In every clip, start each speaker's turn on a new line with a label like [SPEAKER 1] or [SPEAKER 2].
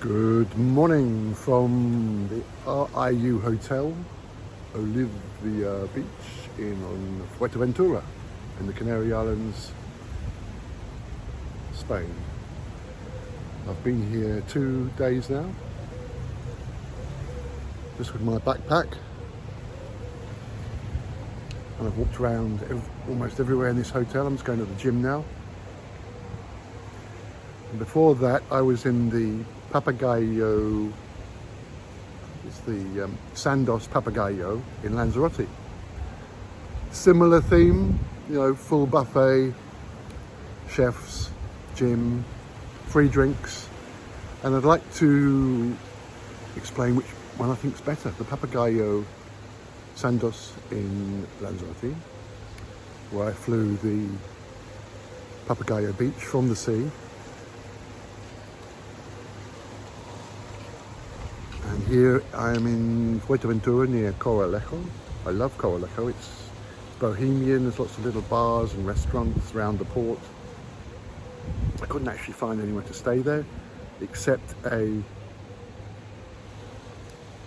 [SPEAKER 1] Good morning from the RIU Hotel, Oliva Beach on Fuerteventura in the Canary Islands, Spain. I've been here 2 days now, just with my backpack, and I've walked around almost everywhere in this hotel. I'm just going to the gym now. And before that, I was in the Papagayo, it's the Sandos Papagayo in Lanzarote. Similar theme, full buffet, chefs, gym, free drinks. And I'd like to explain which one I think is better. The Papagayo Sandos in Lanzarote, where I flew the Papagayo beach from the sea. And here I am in Fuerteventura near Coralejo. I love Coralejo. It's bohemian. There's lots of little bars and restaurants around the port. I couldn't actually find anywhere to stay there except a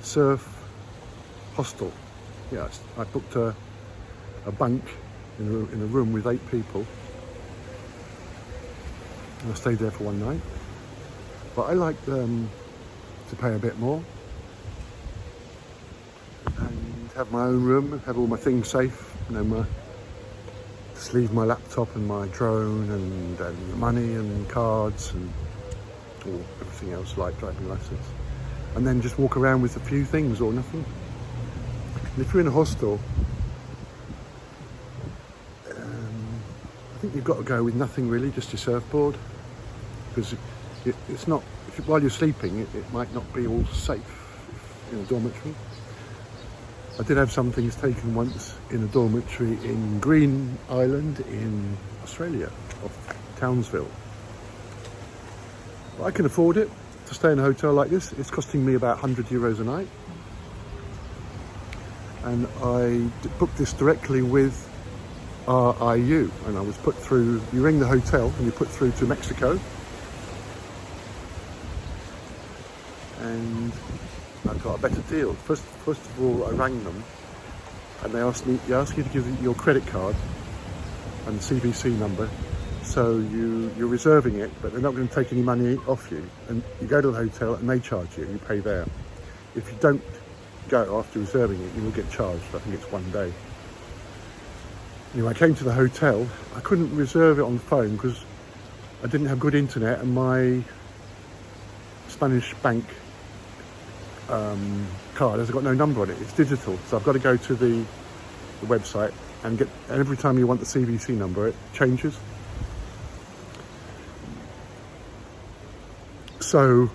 [SPEAKER 1] surf hostel. Yes, I booked a bunk in a room with 8 people. And I stayed there for one night. But I like to pay a bit more and have my own room and have all my things safe. Just leave my laptop and my drone and money and cards and everything else like driving license, and then just walk around with a few things or nothing. And if you're in a hostel, I think you've got to go with nothing really, just your surfboard, because it's not, while you're sleeping, it might not be all safe in a dormitory. I did have some things taken once in a dormitory in Green Island in Australia, off Townsville. But I can afford it to stay in a hotel like this. It's costing me about €100 a night. And I booked this directly with RIU, and I was put through, you ring the hotel and you put through to Mexico. And I got a better deal. First of all, I rang them, and they ask you to give your credit card and CVC number. So you're reserving it, but they're not going to take any money off you. And you go to the hotel and they charge you. You pay there. If you don't go after reserving it, you will get charged. I think it's 1 day. Anyway, I came to the hotel. I couldn't reserve it on the phone because I didn't have good internet, and my Spanish bank card has got no number on it. It's digital, so I've got to go to the website and every time you want the CVC number, it changes. So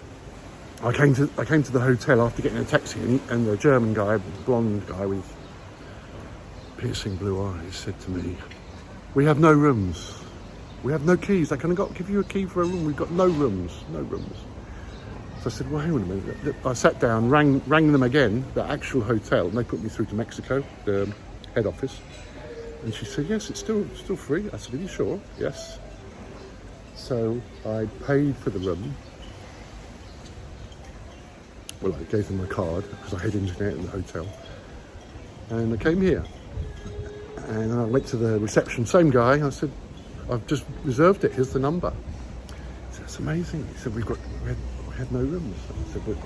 [SPEAKER 1] I came to the hotel after getting a taxi, and the German guy, blonde guy with piercing blue eyes, said to me, "We have no rooms. We have no keys. I can give you a key for a room. We've got no rooms. No rooms." So I said, "Well, hang on a minute." I sat down, rang them again, the actual hotel, and they put me through to Mexico, the head office. And she said, "Yes, it's still free." I said, "Are you sure?" "Yes." So I paid for the room. Well, I gave them my card because I had internet in the hotel. And I came here. And I went to the reception, same guy. I said, "I've just reserved it. Here's the number." He said, "That's amazing." He said, "We had no rooms." I said, "But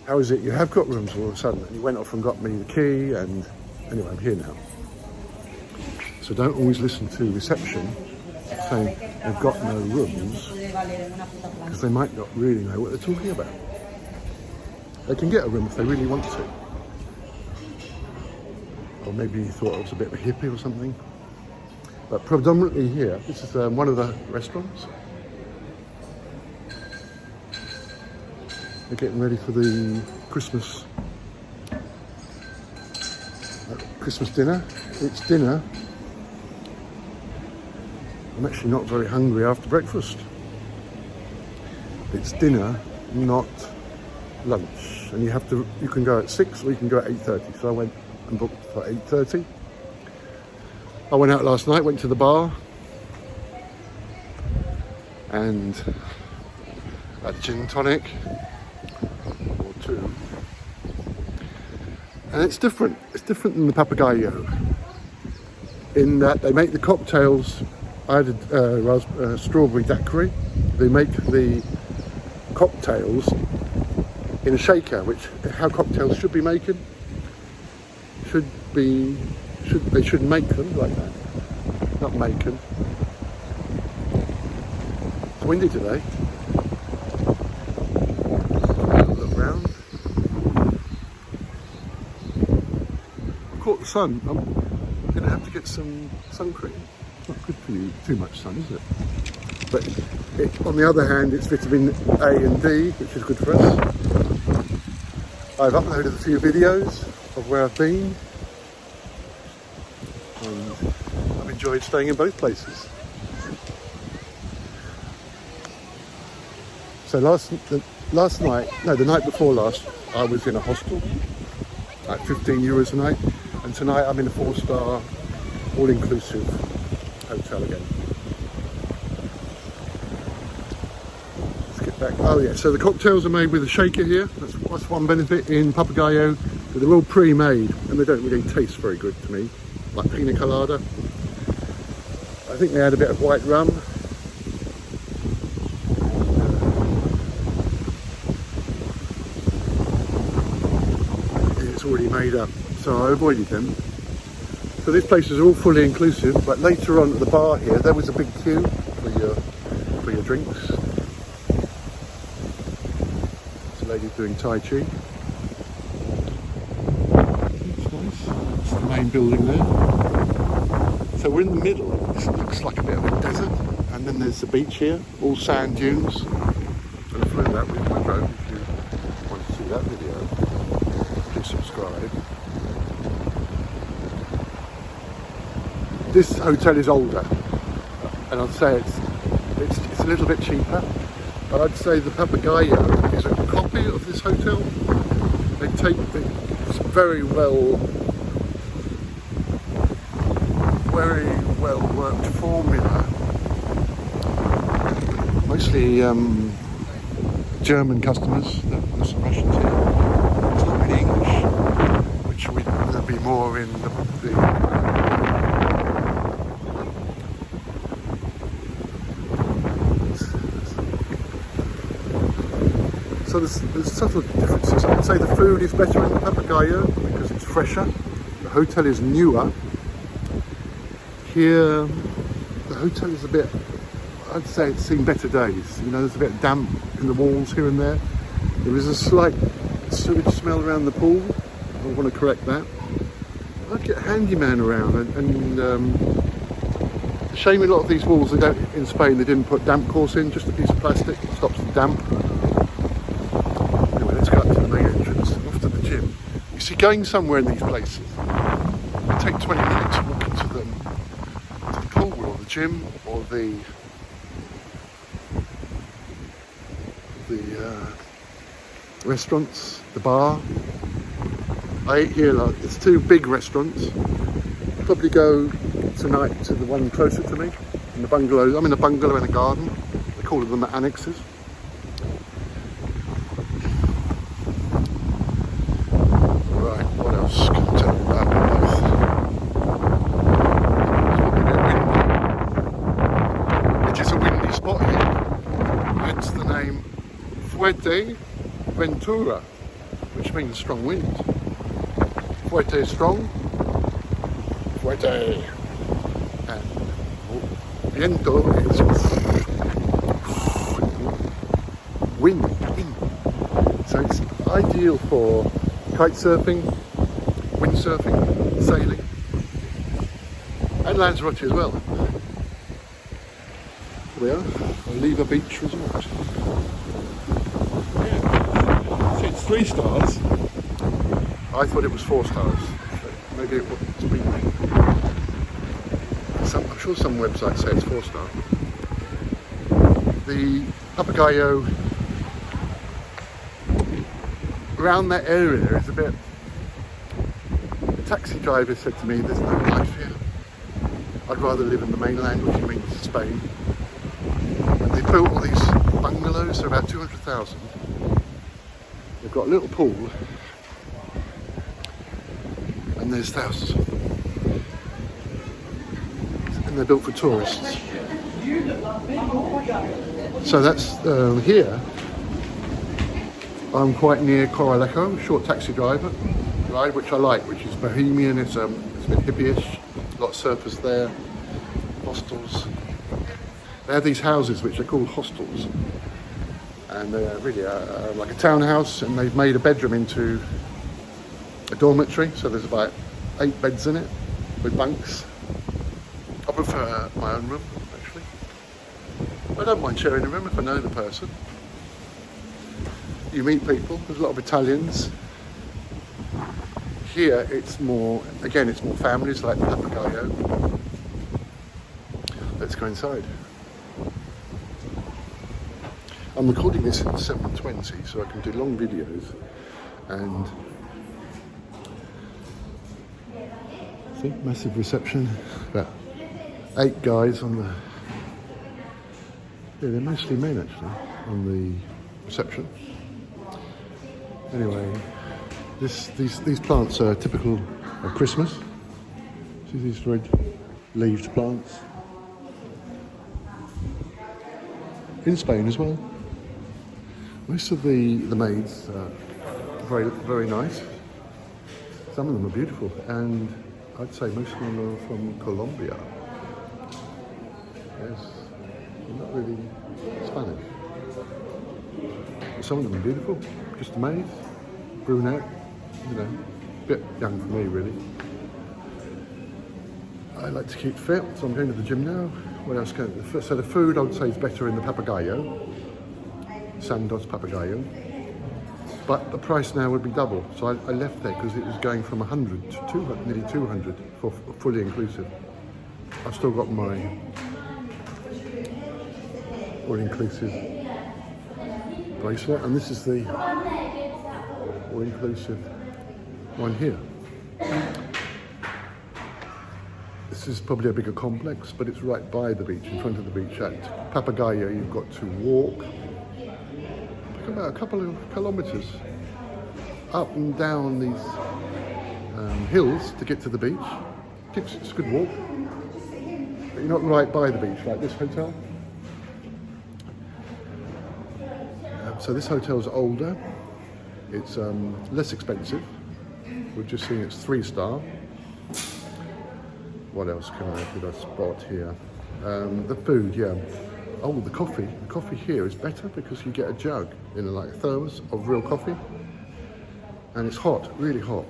[SPEAKER 1] how is it you have got rooms all of a sudden?" And he went off and got me the key, and anyway, I'm here now. So don't always listen to reception saying they've got no rooms, because they might not really know what they're talking about. They can get a room if they really want to. Or maybe he thought I was a bit of a hippie or something. But predominantly here, this is one of the restaurants. They're getting ready for the Christmas dinner. It's dinner. I'm actually not very hungry after breakfast. It's dinner, not lunch. And you can go at 6 or you can go at 8:30. So I went and booked for 8:30. I went out last night, went to the bar, and a gin tonic or two. And it's different. It's different than the Papagayo in that they make the cocktails. I added strawberry daiquiri. They make the cocktails in a shaker, which how cocktails should be making. They should make them like that, not make them. It's windy today. Look round. I caught the sun. I'm going to have to get some sun cream. It's not good for you, too much sun, is it? But on the other hand, it's vitamin A and D, which is good for us. I've uploaded a few videos of where I've been. And I've enjoyed staying in both places. So the night before last, I was in a hostel at 15 euros a night, and tonight I'm in a 4-star, all-inclusive hotel again. Let's get back. Oh yeah, so the cocktails are made with a shaker here. That's one benefit in Papagayo. They're all pre-made, and they don't really taste very good to me. Like pina colada. I think they add a bit of white rum. It's already made up, so I avoided them. So this place is all fully inclusive, but later on at the bar here, there was a big queue for your drinks. There's a lady doing Tai Chi. It's the main building there. So we're in the middle. This looks like a bit of a desert, and then there's the beach here, all sand dunes. And I flew that with my drone. If you want to see that video, please subscribe. This hotel is older, and I'd say it's a little bit cheaper. But I'd say the Papagayo is a copy of this hotel. They take it's very well worked formula, mostly German customers. There's some Russians here. It's not really English, which would be more in the so there's subtle differences. I'd say the food is better in the Papagayo because it's fresher. The hotel is newer. Here, the hotel is a bit, I'd say it's seen better days. You know, there's a bit of damp in the walls here and there. There is a slight sewage smell around the pool. I want to correct that. I'd get a handyman around and shame a lot of these walls, in Spain they didn't put damp course in, just a piece of plastic, it stops the damp. Anyway, let's go up to the main entrance, off to the gym. You see, going somewhere in these places, it take 20 minutes to walk into them. Or the gym, or the restaurants, the bar. I ate here. It's two big restaurants. I'll probably go tonight to the one closer to me. In the bungalow. I'm in a bungalow in a garden. They call them the annexes. Right. What else can I tell you about both? Spot here, hence the name Fuerteventura, which means strong wind. Fuerte is strong, fuerte, and viento is wind. So it's ideal for kite surfing, windsurfing, sailing, and Lanzarote as well. We are Oliva Beach Resort. Yeah. So it's 3 stars. I thought it was 4 stars. Maybe it was been. I'm sure some websites say it's 4 star. The Papagayo around that area is a bit. The taxi driver said to me, "There's no life here. I'd rather live in the mainland," which means Spain. They built all these bungalows about 200,000. They've got a little pool, and there's thousands of them. And they're built for tourists. So that's here. I'm quite near Coralejo, short taxi ride, which I like, which is bohemian. It's a bit hippie-ish. A lot of surfers there. Hostels. They have these houses which are called hostels, and they're really like a townhouse, and they've made a bedroom into a dormitory. So there's about 8 beds in it with bunks. I prefer my own room, actually. I don't mind sharing a room if I know the person. You meet people. There's a lot of Italians. Here it's more, again, it's more families like the Papagayo. Let's go inside. I'm recording this at 7:20, so I can do long videos. And see, massive reception. About 8 guys on the. Yeah, they're mostly men actually on the reception. Anyway, these plants are typical of Christmas. See these red-leaved plants. In Spain as well. Most of the maids are very nice. Some of them are beautiful, and I'd say most of them are from Colombia. Yes, not really Spanish. Some of them are beautiful, just a maid, brunette, you know, a bit young for me really. I like to keep fit, so I'm going to the gym now. What else so the food I would say is better in the Papagayo, Sandos Papagayo, but the price now would be double. So I left there because it was going from 100 to 200, nearly 200 for fully inclusive. I've still got my all-inclusive bracelet, and this is the all-inclusive one here. This is probably a bigger complex, but it's right by the beach, in front of the beach. At Papagayo, you've got to walk about a couple of kilometres up and down these hills to get to the beach. It's a good walk, but you're not right by the beach like this hotel. So this hotel's older, it's less expensive. We've just seen it's 3-star. What else could I spot here? The food, yeah. Oh, the coffee. The coffee here is better because you get a jug in like a thermos of real coffee, and it's hot, really hot.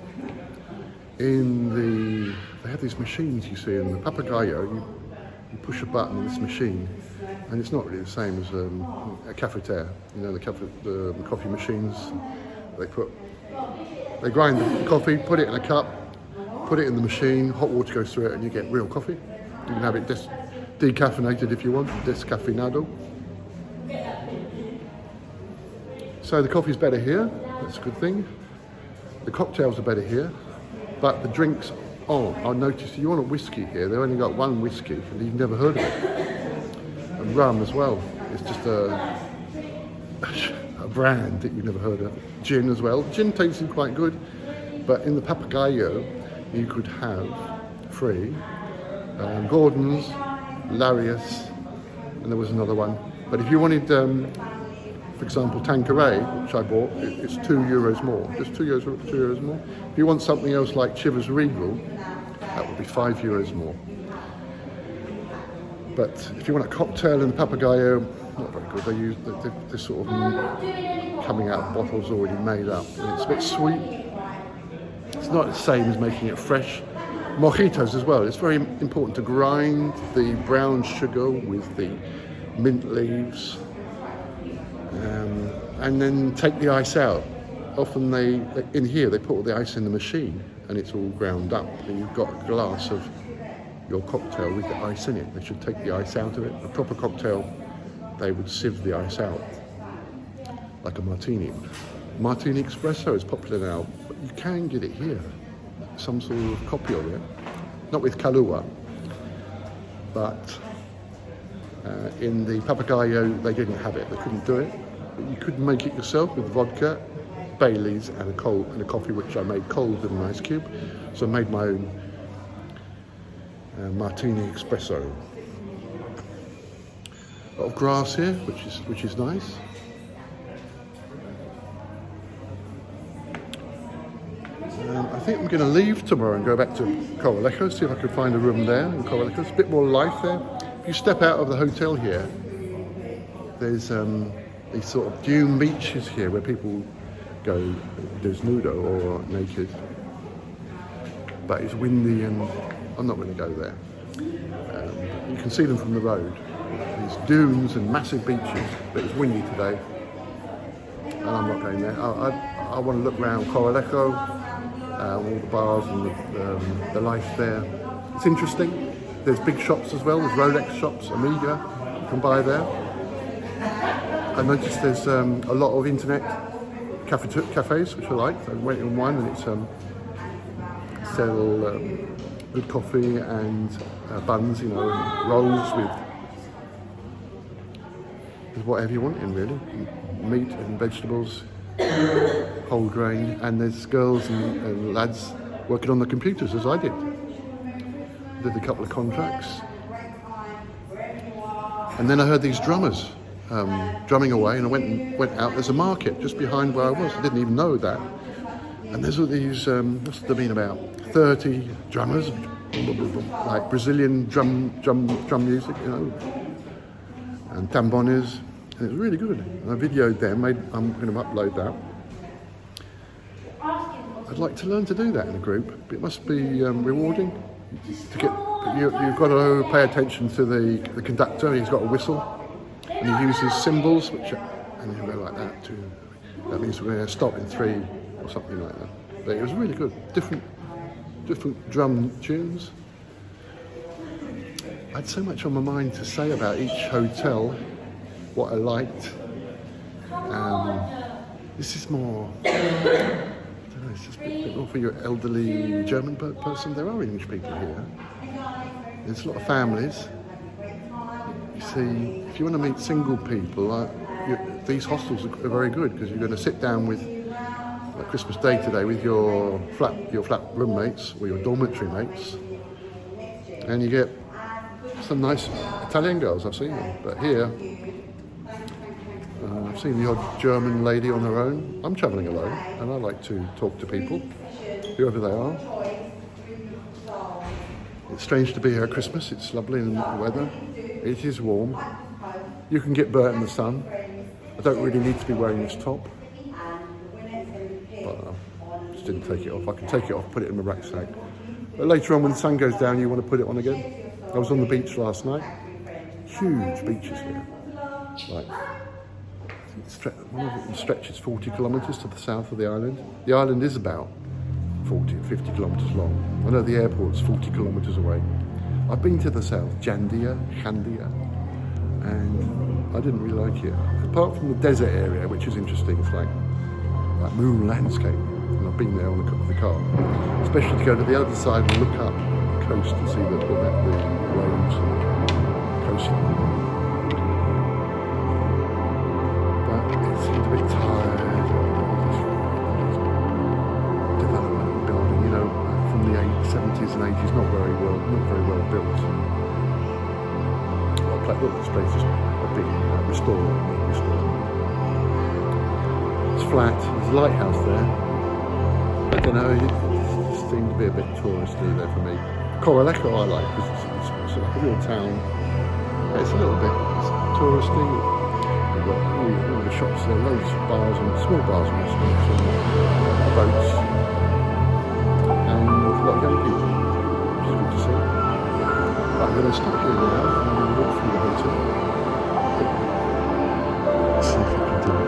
[SPEAKER 1] They have these machines you see in the Papagayo. You push a button on this machine, and it's not really the same as a cafetiere. You know, the coffee machines. They grind the coffee, put it in a cup, put it in the machine, hot water goes through it, and you get real coffee. You can have it decaffeinated if you want, descafeinado. So the coffee's better here, that's a good thing. The cocktails are better here, but the drinks aren't. I noticed you want a whiskey here, they've only got one whiskey, and you've never heard of it. And rum as well, it's just a brand that you've never heard of. Gin as well, gin tasted quite good, but in the Papagayo, you could have free Gordon's, Larius, and there was another one. But if you wanted, for example, Tanqueray, which I bought, it's €2 more. Just €2 more. If you want something else like Chivas Regal, that would be €5 more. But if you want a cocktail in the Papagayo, not very good. They're sort of coming out of bottles already made up. And it's a bit sweet. It's not the same as making it fresh. Mojitos as well. It's very important to grind the brown sugar with the mint leaves, and then take the ice out. Often in here they put all the ice in the machine, and it's all ground up. And you've got a glass of your cocktail with the ice in it. They should take the ice out of it. A proper cocktail, they would sieve the ice out, like a martini. Martini espresso is popular now, but you can get it here. Some sort of copy of it, not with Kahlua, but in the Papagayo they didn't have it. They couldn't do it. but you could make it yourself with vodka, Baileys, and a coffee which I made cold with an ice cube. So I made my own martini espresso. A lot of grass here, which is nice. I think I'm going to leave tomorrow and go back to Coralejo, see if I can find a room there in Coralejo. There's a bit more life there. If you step out of the hotel here, there's these sort of dune beaches here where people go desnudo or naked. But it's windy and I'm not going to go there. You can see them from the road. These dunes and massive beaches, but it's windy today. And I'm not going there. I want to look around Coralejo. All the bars and the life there. It's interesting. There's big shops as well. There's Rolex shops, Omega, you can buy there. I noticed there's a lot of internet cafes, which I like. I went in one and it's sell good coffee and buns, and rolls with whatever you want in, really. Meat and vegetables. Whole grain, and there's girls and lads working on the computers as I did. Did a couple of contracts, and then I heard these drummers drumming away, and I went out. There's a market just behind where I was. I didn't even know that. And there's all these must have been about 30 drummers, like Brazilian drum music, and tambones. It was really good. And I videoed them. I'm going to upload that. I'd like to learn to do that in a group. It must be rewarding to get. You've got to pay attention to the conductor. He's got a whistle, and he uses cymbals, and you go like that too. That means we're going to stop in 3 or something like that. But it was really good. Different drum tunes. I had so much on my mind to say about each hotel. What I liked. This is more, I don't know, it's just a bit more for your elderly German person. There are English people here. There's a lot of families. You see, if you want to meet single people, these hostels are very good because you're going to sit down with, like Christmas Day today, with your flat roommates or your dormitory mates, and you get some nice Italian girls. I've seen them, but here. I've seen the odd German lady on her own. I'm travelling alone and I like to talk to people, whoever they are. It's strange to be here at Christmas. It's lovely in the weather. It is warm. You can get burnt in the sun. I don't really need to be wearing this top. But I just didn't take it off. I can take it off, put it in my rucksack. But later on when the sun goes down, you want to put it on again. I was on the beach last night. Huge beaches here. One of them stretches 40 kilometres to the south of the island. The island is about 40 or 50 kilometres long. I know the airport's 40 kilometres away. I've been to the south, Jandia, and I didn't really like it. Apart from the desert area, which is interesting, it's like moon landscape. And I've been there on the car, especially to go to the other side and look up the coast and see the waves and coast. It seemed a bit tired, development building, from the 70s and 80s, not very well built. Look, this place is being restored. It's flat, there's a lighthouse there. I don't know, it just seemed to be a bit touristy there for me. Coralejo I like, because it's like a real town. It's a little bit touristy. All the shops there, loads of bars and small bars and restaurants and boats, and a lot of young people, which is good to see. Right, I'm going to stop here now and I'm going to walk through the hotel. Let's see if I can do it.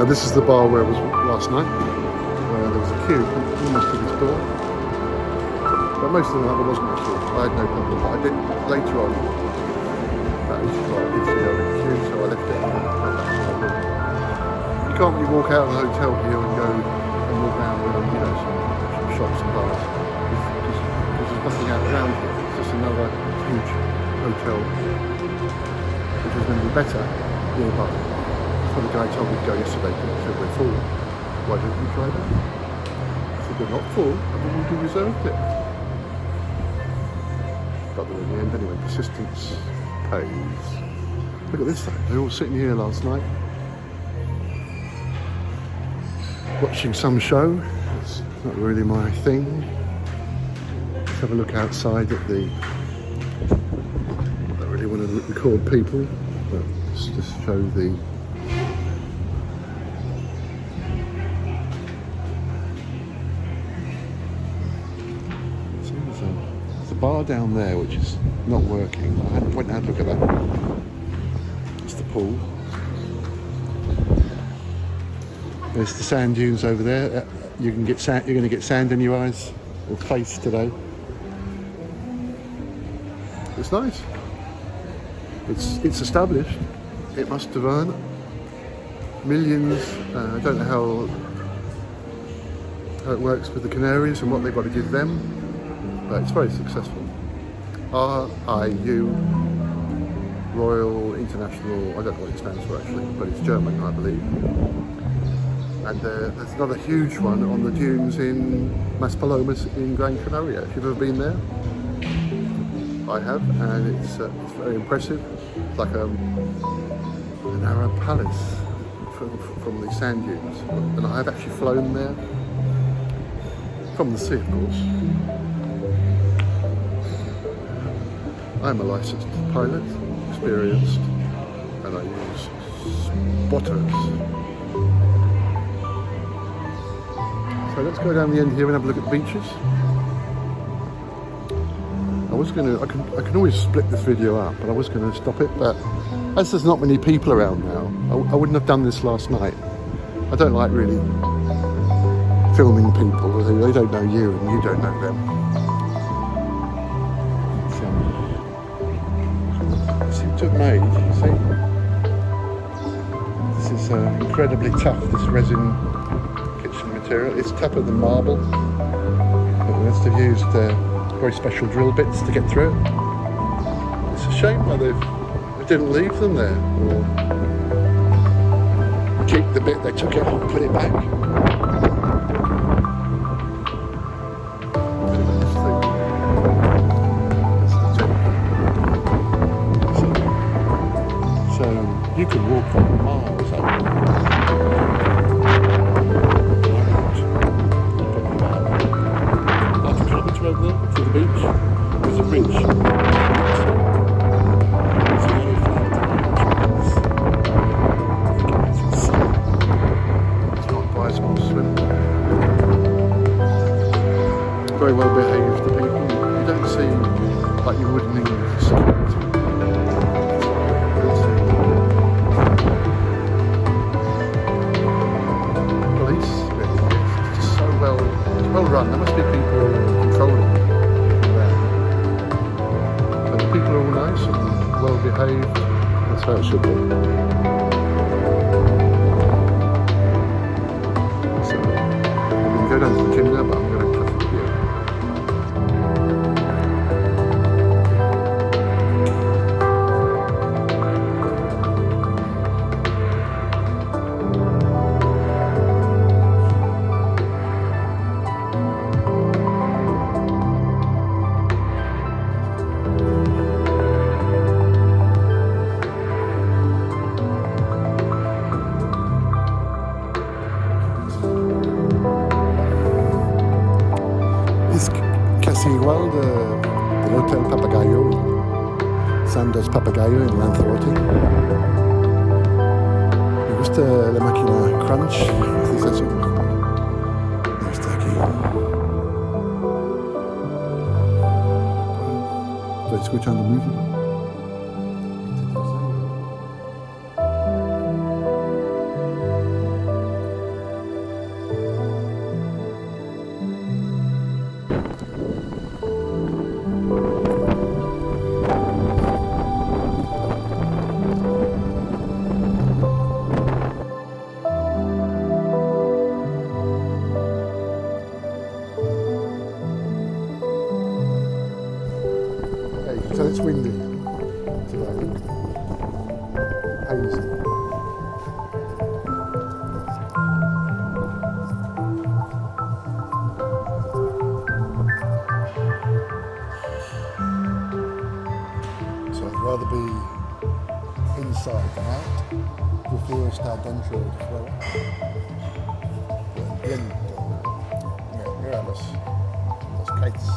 [SPEAKER 1] Now this is the bar where I was last night, where there was a queue almost to this door. But most of the night there wasn't a queue. I had no problem. But I did later on, about 8 o'clock, I did see a queue, so I left it and went back to my room. You can't really walk out of the hotel here and go and walk around, you know, some shops and bars. Because there's nothing out around here. It's just another huge hotel, which is going to be better nearby. That's what the guy told me to go yesterday. He said, we're full. Why don't you try that? I said, we're not full. I've already reserved it. Got there in the end anyway. Persistence pays. Look at this though. They're all sitting here last night, watching some show. It's not really my thing. Let's have a look outside at the... I don't really want to record people, but let's just show the... There's a bar down there which is not working. I went and had a look at that. It's the pool. There's the sand dunes over there. You can get sand. You're going to get sand in your eyes or face today. It's nice. It's established. It must have earned millions. I don't know how it works with the Canaries and what they've got to give them, but it's very successful. RIU Royal International. I don't know what it stands for actually, but it's German, I believe. And there's another huge one on the dunes in Maspalomas in Gran Canaria. If you've ever been there, I have, and it's very impressive. It's like an Arab palace from the sand dunes, and I have actually flown there from the sea, of course. I'm a licensed pilot, experienced, and I use spotters. So let's go down the end here and have a look at the beaches. I can always split this video up, but I was going to stop it, but as there's not many people around now, I wouldn't have done this last night. I don't like really filming people, they don't know you and you don't know them. So, I seem to have made, you see, this is incredibly tough, this resin kitchen material. It's tougher than marble, but we must have used very special drill bits to get through it. It's a shame why they didn't leave them there, or keep the bit they took it out and put it back. So you can walk for miles up. Over there to the beach. There's a bridge. It's not advisable to swim. Very well behaved the people. You don't see like you would in England security. Police, it's just so well run. There must be people controlling that. But the people are all nice and well behaved. That's how it should be. So I'm going to go down to the gym now, but I'm going to cut the video. Casi igual del Hotel Papagayo, Sandos Papagayo en Lanzarote. Me gusta la máquina crunch, ¿haces eso? No está aquí. Estoy escuchando música. hazy. So I'd rather be inside than out. Prefiero estar dentro de fuera. Entiendo. Mira los kites.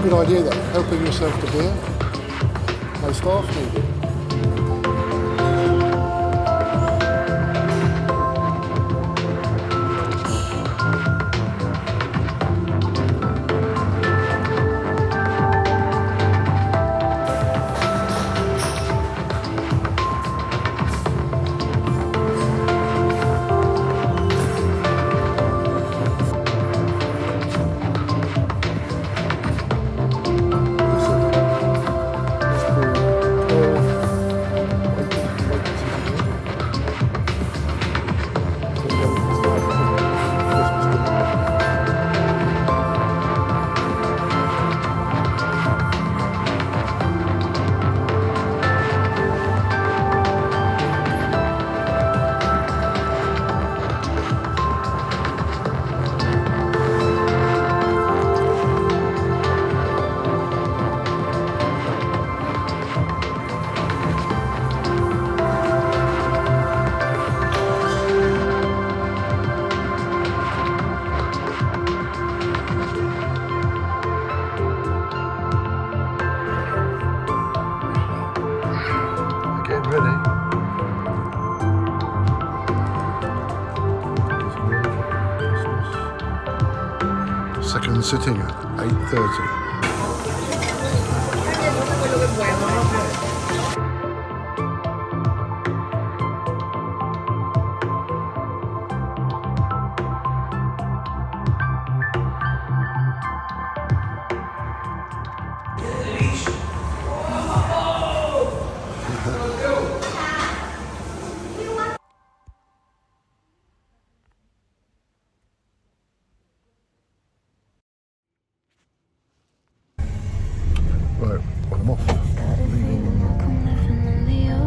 [SPEAKER 1] Good idea though, helping yourself to beer. No staff needed. Second sitting at 8:30. Right, well, I'm off. Leaving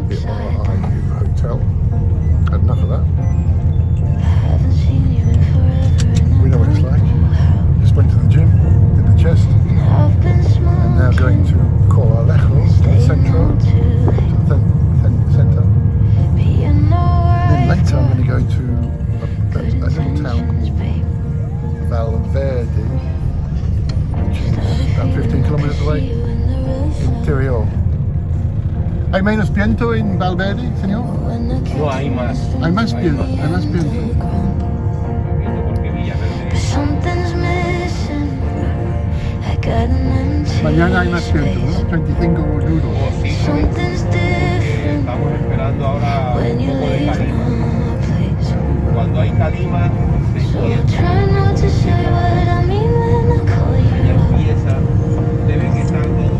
[SPEAKER 1] the RIU Hotel. Had enough of that. We know what it's like. Just went to the gym, did the chest, and now going to Kuala Lumpur, to the centro, to the centre. Then later I'm going to go to a little town called Valverde, which is about 15 kilometers away. Interior. ¿Hay menos viento en Valverde, señor?
[SPEAKER 2] No hay más.
[SPEAKER 1] Hay más viento, hay más viento. Mañana hay más viento, ¿no? 25 euros.
[SPEAKER 2] Sí, estamos esperando ahora un poco de calima. Cuando hay calima, se empieza, debe que estar todo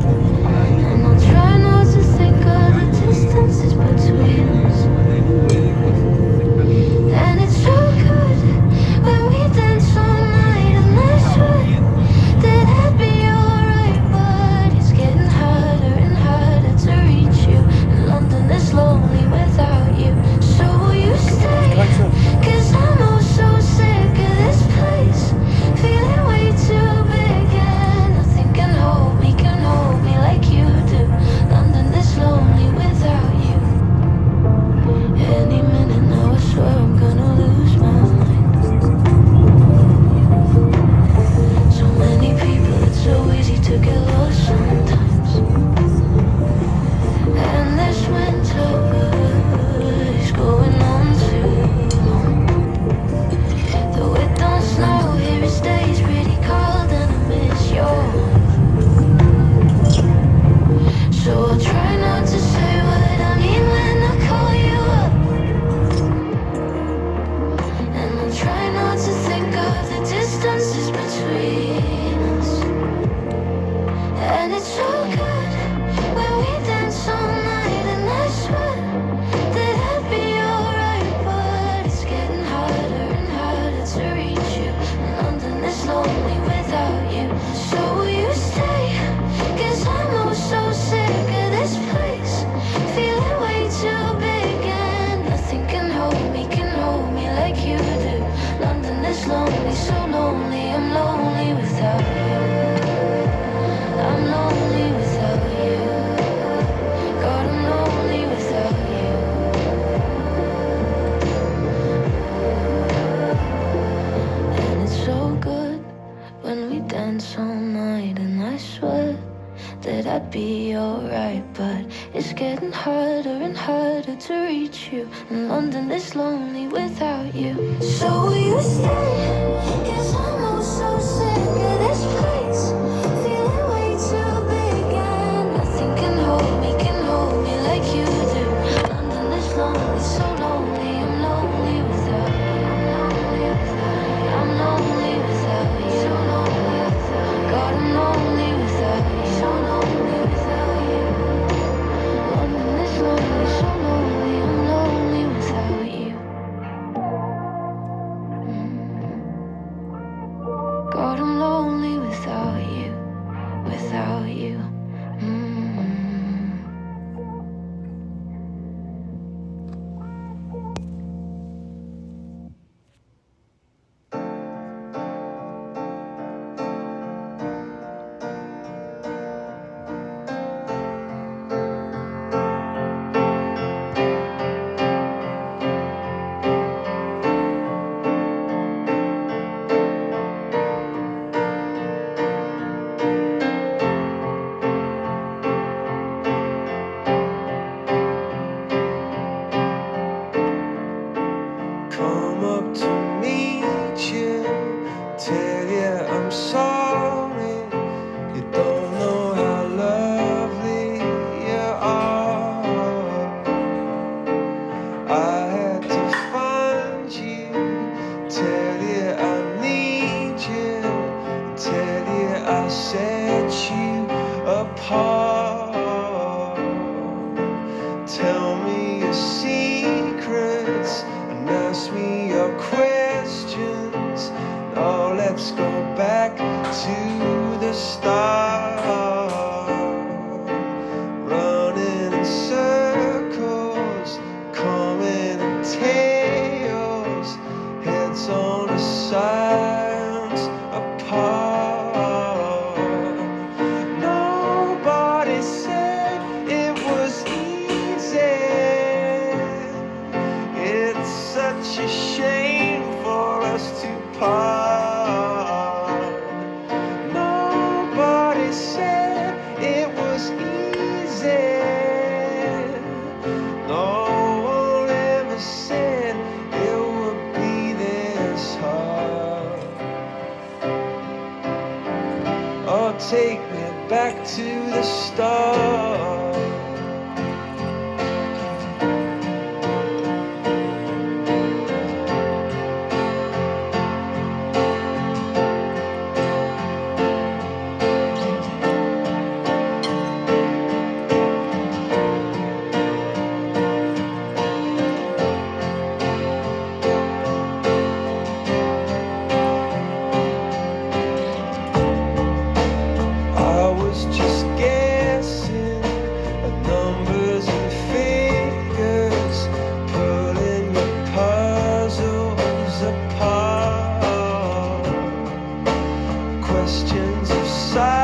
[SPEAKER 3] Cause I'm all so sick of this place, feeling way too dance all night, and I swear that I'd be alright, but it's getting harder and harder to reach you, and London is lonely without you. So will you stay? 'Cause I'm oh so sick of this place, feeling way too big, and nothing can hold me like you do. London is lonely, so lonely, I'm lonely without you. I'm lonely without you. So lonely without you. God, I'm lonely without you. So lonely without you. London is lonely, so lonely, I'm lonely without you. God, I'm lonely without you, without you.
[SPEAKER 4] Come up to meet you, tell you I'm sorry. You don't know how lovely you are. I had to find you, tell you I need you, tell you I set you apart. Tell me your secrets and ask me your questions. Now let's go back to the start. Running in circles, coming in tails, heads on the sides apart. Nobody said it was easy. It's such a shame for us to part. Nobody said it was easy. No one ever said it would be this hard. Oh, take me back to the start. I was just guessing at numbers and figures, pulling your puzzles apart. Questions of size.